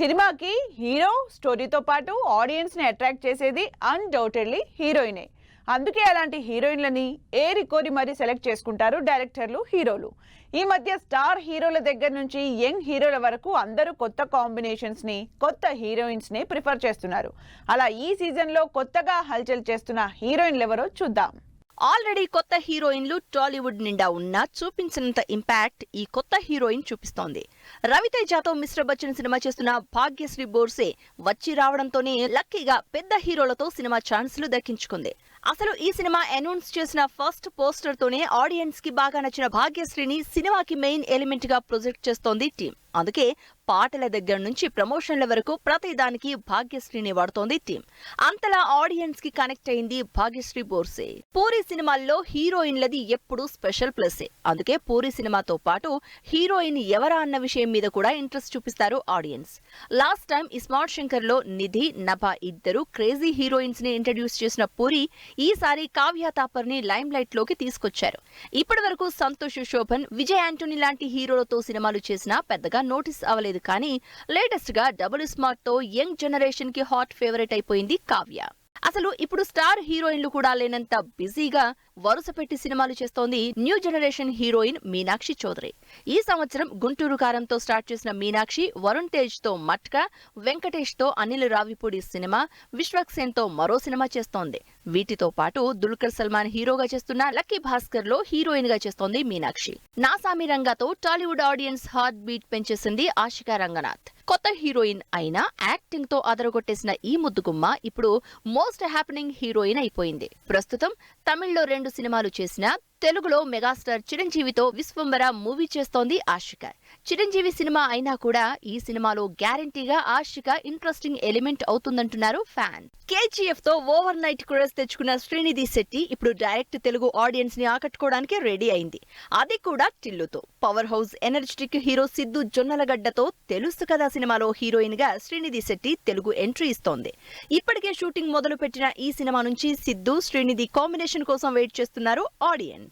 సినిమాకి హీరో స్టోరీతో పాటు ఆడియన్స్ ని అట్రాక్ట్ చేసేది అన్డౌటెడ్లీ హీరోయినే. అందుకే అలాంటి హీరోయిన్లని ఏరి కోరి మరీ సెలెక్ట్ చేసుకుంటారు డైరెక్టర్లు, హీరోలు. ఈ మధ్య స్టార్ హీరోల దగ్గర నుంచి యంగ్ హీరోల వరకు అందరూ కొత్త కాంబినేషన్స్ ని, కొత్త హీరోయిన్స్ ని ప్రిఫర్ చేస్తున్నారు. అలా ఈ సీజన్ లో కొత్తగా హల్చల్ చేస్తున్న హీరోయిన్లు ఎవరో చూద్దాం. ఆల్రెడీ కొత్త హీరోయిన్లు టాలీవుడ్ నిండా ఉన్నా చూపించినంత ఇంపాక్ట్ ఈ కొత్త హీరోయిన్ చూపిస్తోంది. రవితేజతో మిస్టర్ బచ్చన్ సినిమా చేస్తున్న భాగ్యశ్రీ బోర్సే వచ్చి రావడంతోనే లక్కీగా పెద్ద హీరోలతో సినిమా ఛాన్సులు దక్కించుకుంది. అసలు ఈ సినిమా అనౌన్స్ చేసిన ఫస్ట్ పోస్టర్ తోనే ఆడియన్స్ కి బాగా నచ్చిన భాగ్యశ్రీని సినిమాకి మెయిన్ ఎలిమెంట్ గా ప్రొజెక్ట్ చేస్తోంది టీం. అందుకే పాటల దగ్గర నుంచి ప్రమోషన్ల వరకు ప్రతి దానికి భాగ్యశ్రీని వాడుతోంది టీం. అంతలా ఆడియన్స్ కి కనెక్ట్ అయింది భాగ్యశ్రీ బోర్సే. పూరి సినిమాల్లో హీరోయిన్లది ఎప్పుడు స్పెషల్ ప్లస్. అందుకే పూరి సినిమాతో పాటు హీరోయిన్ ఎవరా అన్న విషయం మీద కూడా ఇంట్రెస్ట్ చూపిస్తారు audience. Last time iSmart Shankar లో నిధి, నభ ఇద్దరు క్రేజీ హీరోయిన్స్ ని ఇంట్రడ్యూస్ చేసిన పూరి ఈసారి కావ్య తాపర్ ని లైమ్ లైట్ లోకి తీసుకొచ్చారు. ఇప్పటి వరకు సంతోష్ శోభన్, విజయ్ యాంటోనీ లాంటి హీరోలతో సినిమాలు చేసినా పెద్దగా నోటీస్ అవ్వలేదు. కానీ లేటెస్ట్ గా డబుల్ స్మార్ట్ తో యంగ్ జనరేషన్ కి హాట్ ఫేవరెట్ అయిపోయింది కావ్య. అసలు ఇప్పుడు స్టార్ హీరోయిన్లు కూడా లేనంత బిజీగా వరుస పెట్టి సినిమాలు చేస్తోంది new generation heroine Meenakshi Chaudhary. ఈ సంవత్సరం గుంటూరు కారంతో స్టార్ట్ చేసిన మీనాక్షి వరుణ్ తేజ్ తో మట్కా, వెంకటేష్ తో అనిల్ రావిపూడి సినిమా, విశ్వక్సేన్ తో మరో సినిమా చేస్తోంది. వీటితో పాటు దుల్కర్ సల్మాన్ హీరోగా చేస్తున్న లక్కీ భాస్కర్ లో హీరోయిన్ గా చేస్తోంది మీనాక్షి. నాసామి రంగాతో టాలీవుడ్ ఆడియన్స్ హార్ట్ బీట్ పెంచేసింది ఆషికా రంగనాథ్. కొత్త హీరోయిన్ అయినా యాక్టింగ్ తో అదరగొట్టేసిన ఈ ముద్దుగుమ్మ ఇప్పుడు మోస్ట్ హ్యాపెనింగ్ హీరోయిన్ అయిపోయింది. ప్రస్తుతం తమిళ్లో 2 సినిమాలు చేసినా తెలుగులో మెగాస్టార్ చిరంజీవితో విశ్వంబర మూవీ చేస్తోంది ఆషిక. చిరంజీవి సినిమా అయినా కూడా ఈ సినిమాలో గ్యారంటీగా ఆషిక ఇంట్రెస్టింగ్ ఎలిమెంట్ అవుతుందంటున్నారు ఫ్యాన్. కేజీఎఫ్ తో ఓవర్ నైట్ క్రేజ్ తెచ్చుకున్న శ్రీనిధి శెట్టి ఇప్పుడు డైరెక్ట్ తెలుగు ఆడియన్స్ ని ఆకట్టుకోవడానికి రెడీ అయింది. అది కూడా టిల్లుతో. Powerhouse energetic hero Siddhu జొన్నలగడ్డతో తెలుసు కదా సినిమాలో హీరోయిన్ గా శ్రీనిధి శెట్టి తెలుగు ఎంట్రీ ఇస్తోంది. ఇప్పటికే షూటింగ్ మొదలు పెట్టిన ఈ సినిమా నుంచి సిద్ధు, శ్రీనిధి కాంబినేషన్ కోసం వెయిట్ చేస్తున్నారు ఆడియన్స్.